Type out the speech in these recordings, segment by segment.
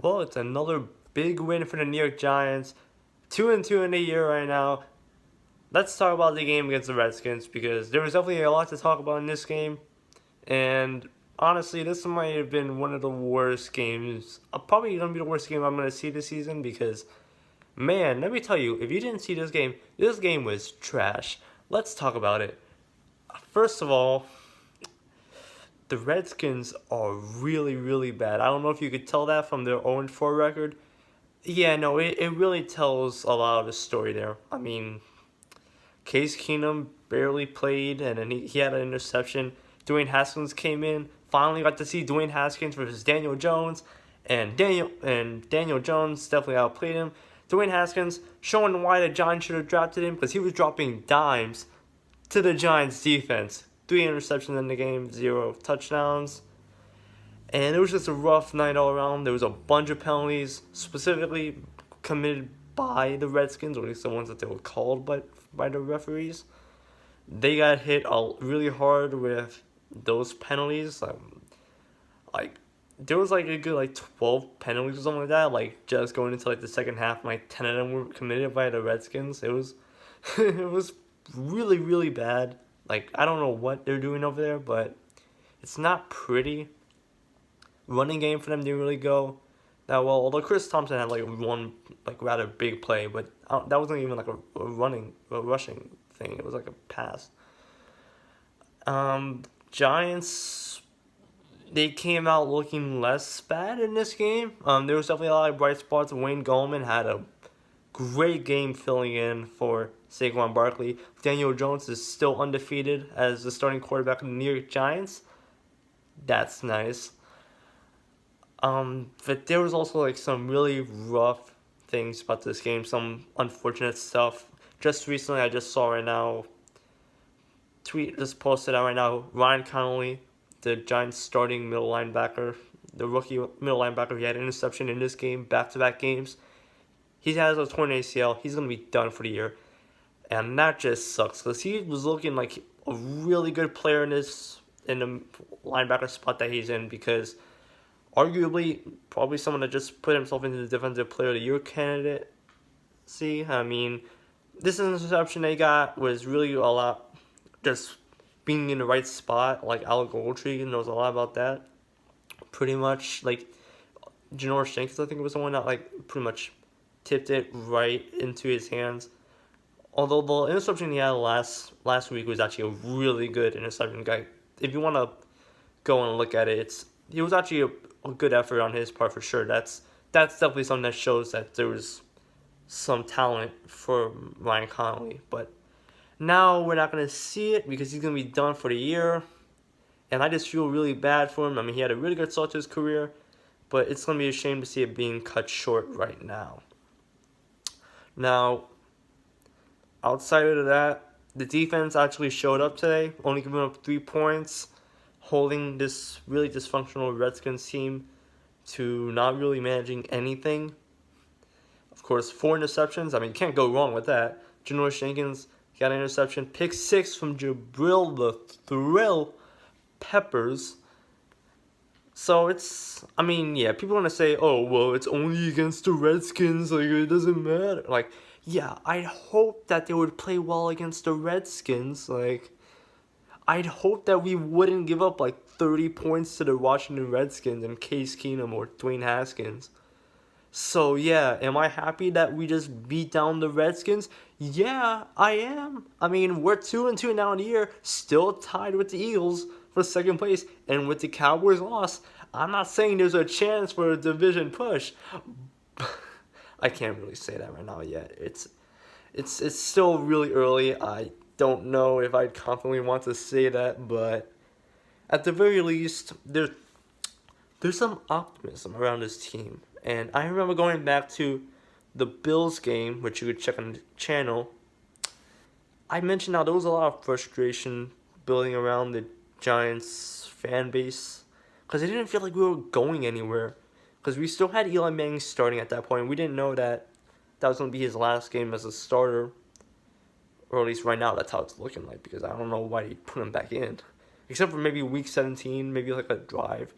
Well, it's another big win for the New York Giants. 2-2 in the year right now. Let's talk about the game against the Redskins because there was definitely a lot to talk about in this game. And honestly, this might have been one of the worst games. Probably going to be the worst game I'm going to see this season because, man, let me tell you, if you didn't see this game was trash. Let's talk about it. First of all, the Redskins are really, really bad. I don't know if you could tell that from their 0-4 record. Yeah, no, it really tells a lot of the story there. I mean, Case Keenum barely played, and then he had an interception. Dwayne Haskins came in. Finally got to see Dwayne Haskins versus Daniel Jones, and Daniel Jones definitely outplayed him. Dwayne Haskins showing why the Giants should have drafted him because he was dropping dimes to the Giants defense. 3 interceptions in the game, 0 touchdowns. And it was just a rough night all around. There was a bunch of penalties, specifically committed by the Redskins, or at least the ones that they were called by the referees. They got hit really hard with those penalties. Like there was like a good 12 penalties or something like that. Like just going into the second half, 10 of them were committed by the Redskins. It was it was really, really bad. Like I don't know what they're doing over there, but it's not pretty. Running game for them didn't really go that well. Although Chris Thompson had one rather big play, but that wasn't even a rushing thing. It was like a pass. Giants, they came out looking less bad in this game. There was definitely a lot of bright spots. Wayne Gallman had a great game filling in for Saquon Barkley. Daniel Jones is still undefeated as the starting quarterback of the New York Giants. That's nice. But there was also some really rough things about this game, some unfortunate stuff. Just recently, I just saw right now, tweet just posted out right now, Ryan Connolly, the Giants starting middle linebacker, the rookie middle linebacker, he had an interception in this game, back-to-back games. He has a torn ACL. He's going to be done for the year. And that just sucks because he was looking like a really good player in the linebacker spot that he's in because arguably, probably someone that just put himself into the Defensive Player of the Year candidate. See, I mean, this interception they got was really a lot just being in the right spot. Like Alec Ogletree knows a lot about that. Pretty much, Janoris Jenkins, I think, was the one that pretty much tipped it right into his hands. Although the interception he had last week was actually a really good interception. Guy, if you want to go and look at it, it was actually a good effort on his part for sure. That's definitely something that shows that there was some talent for Ryan Connolly. But now we're not going to see it because he's going to be done for the year. And I just feel really bad for him. I mean, he had a really good start to his career, but it's going to be a shame to see it being cut short right now. Now, outside of that, the defense actually showed up today, only giving up 3 points, holding this really dysfunctional Redskins team to not really managing anything. Of course, 4 interceptions. I mean, you can't go wrong with that. Janoris Jenkins got an interception. Pick 6 from Jabril the Thrill Peppers. So people want to say, oh, well, it's only against the Redskins. It doesn't matter. Yeah, I'd hope that they would play well against the Redskins. I'd hope that we wouldn't give up 30 points to the Washington Redskins and Case Keenum or Dwayne Haskins. So yeah, am I happy that we just beat down the Redskins? Yeah, I am. I mean, we're 2-2 now in the year, still tied with the Eagles for second place, and with the Cowboys loss, I'm not saying there's a chance for a division push. I can't really say that right now yet. It's still really early. I don't know if I'd confidently want to say that, but at the very least, there's some optimism around this team. And I remember going back to the Bills game, which you could check on the channel. I mentioned how there was a lot of frustration building around the Giants fan base because they didn't feel like we were going anywhere. Because we still had Eli Manning starting at that point. We didn't know that was going to be his last game as a starter. Or at least right now, that's how it's looking like. Because I don't know why he put him back in. Except for maybe week 17, maybe a drive.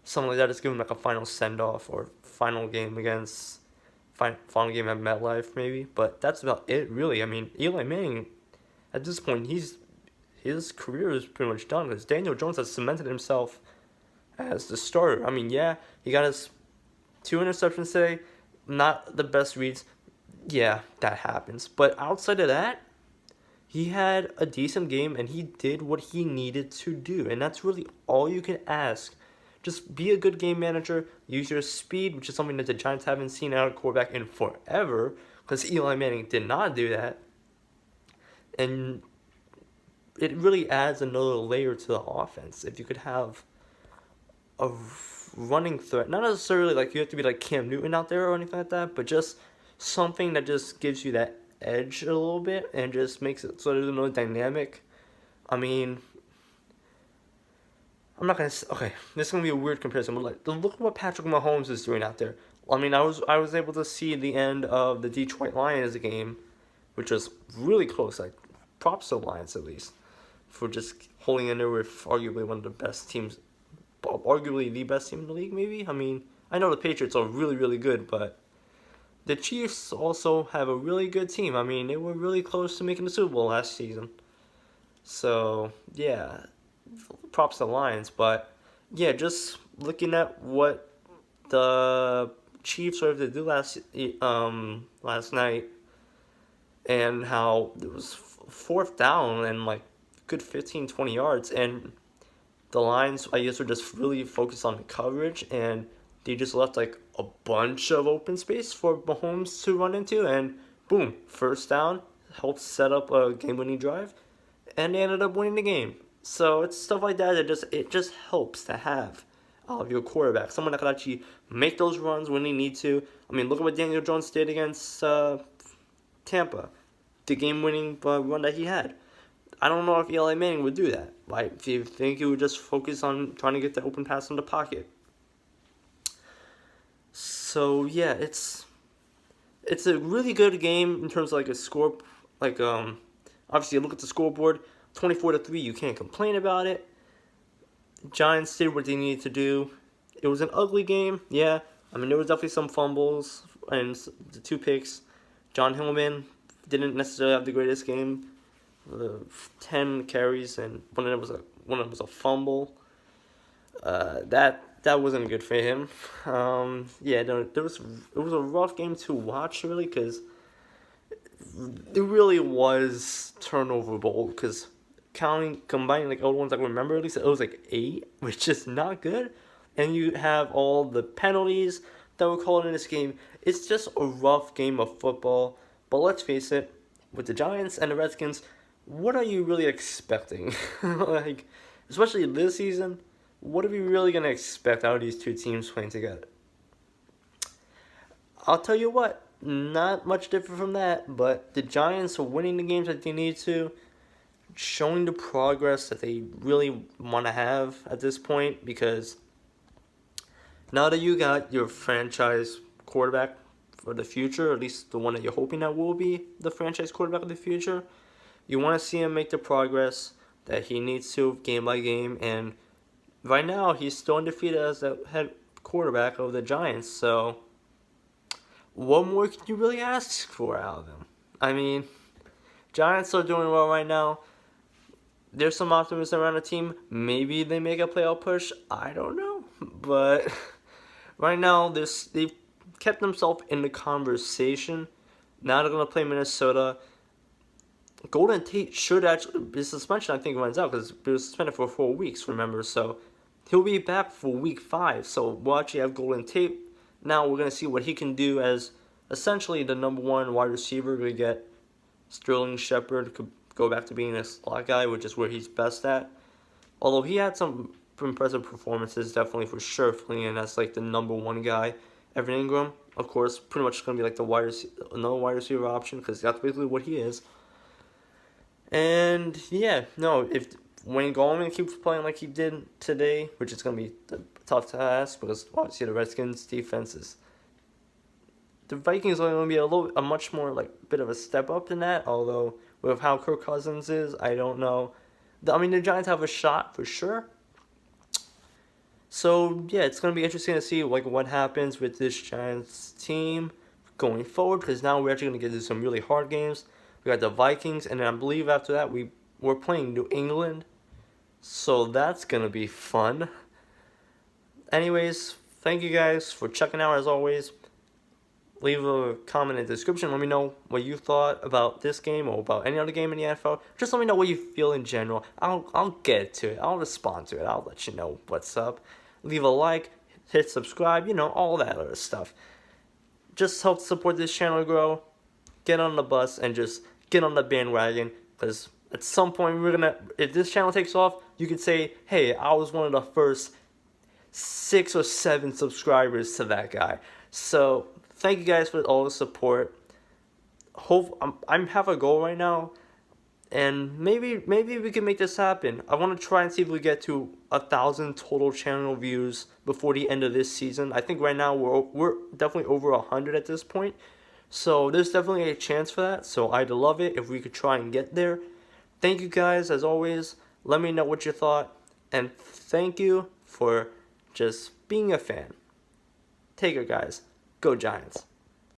something like that. Just give him like a final send off or final game against final game at MetLife maybe. But that's about it really. I mean, Eli Manning at this point his career is pretty much done because Daniel Jones has cemented himself as the starter. I mean, yeah, he got his 2 interceptions today, not the best reads. Yeah, that happens. But outside of that, he had a decent game and he did what he needed to do. And that's really all you can ask. Just be a good game manager, use your speed, which is something that the Giants haven't seen out of quarterback in forever, because Eli Manning did not do that. And it really adds another layer to the offense. If you could have a running threat, not necessarily like you have to be like Cam Newton out there or anything like that, but just something that just gives you that edge a little bit and just makes it sort of another dynamic. I mean, I'm not gonna. Okay, this is gonna be a weird comparison, but like, look at what Patrick Mahomes is doing out there. I mean, I was able to see the end of the Detroit Lions game, which was really close. Like, props to the Lions at least for just holding in there with arguably one of the best teams, arguably the best team in the league. Maybe. I mean, I know the Patriots are really really good, but the Chiefs also have a really good team. I mean, they were really close to making the Super Bowl last season. So yeah, props to the Lions, but yeah, just looking at what the Chiefs were able to do last night, and how it was fourth down and like good 15-20 yards, and the Lions I guess were just really focused on the coverage, and they just left like a bunch of open space for Mahomes to run into, and boom, first down, helped set up a game-winning drive, and they ended up winning the game. So it's stuff like that it just helps to have your quarterback, someone that could actually make those runs when they need to. I mean, look at what Daniel Jones did against Tampa, the game-winning run that he had. I don't know if Eli Manning would do that. Like, do you think he would just focus on trying to get the open pass in the pocket? So yeah, it's a really good game in terms of like a score. Like obviously you look at the scoreboard, 24-3. You can't complain about it. Giants did what they needed to do. It was an ugly game, yeah. I mean, there was definitely some fumbles and the 2 picks. John Hillman didn't necessarily have the greatest game. 10 carries and one of them was a fumble. That wasn't good for him. Yeah, no, it was a rough game to watch really, because it really was turnover bowl. Because combining like all the ones I remember, at least it was like 8, which is not good. And you have all the penalties that were called in this game. It's just a rough game of football. But let's face it, with the Giants and the Redskins, what are you really expecting? Like, especially this season, what are we really going to expect out of these two teams playing together? I'll tell you what, not much different from that, but the Giants are winning the games that they need to, showing the progress that they really want to have at this point, because now that you got your franchise quarterback for the future, or at least the one that you're hoping that will be the franchise quarterback of the future, you want to see him make the progress that he needs to game by game, and right now he's still undefeated as the head quarterback of the Giants, so what more can you really ask for out of them? I mean, Giants are doing well right now. There's some optimism around the team. Maybe they make a playoff push. I don't know. But right now, they've kept themselves in the conversation. Now they're going to play Minnesota. Golden Tate should actually, his suspension I think runs out because he was suspended for 4 weeks, remember? So he'll be back for week 5. So we'll actually have Golden Tate. Now we're going to see what he can do as essentially the number 1 wide receiver. We get Sterling Shepard could go back to being a slot guy, which is where he's best at. Although he had some impressive performances, definitely for sure, filling in as like the number 1 guy. Evan Ingram, of course, pretty much going to be like another wide receiver option because that's basically what he is. And yeah, no, if Wayne Gallman keeps playing like he did today, which is going to be a tough task because obviously the Redskins defense is. The Vikings are going to be a much more like bit of a step up than that. Although with how Kirk Cousins is, I don't know. I mean, the Giants have a shot for sure. So yeah, it's gonna be interesting to see like what happens with this Giants team going forward, because now we're actually gonna get into some really hard games. We got the Vikings, and then I believe after that we're playing New England, so that's gonna be fun. Anyways, thank you guys for checking out as always. Leave a comment in the description. Let me know what you thought about this game or about any other game in the NFL. Just let me know what you feel in general. I'll get to it. I'll respond to it. I'll let you know what's up. Leave a like, hit subscribe, all that other stuff. Just help support this channel grow. Get on the bus and just get on the bandwagon, because at some point if this channel takes off, you could say, hey, I was one of the first 6 or 7 subscribers to that guy. So thank you guys for all the support. I'm have a goal right now, and maybe we can make this happen. I want to try and see if we get to 1,000 total channel views before the end of this season. I think right now we're definitely over 100 at this point, so there's definitely a chance for that. So I'd love it if we could try and get there. Thank you guys as always. Let me know what you thought, and thank you for just being a fan. Take care, guys. Go Giants.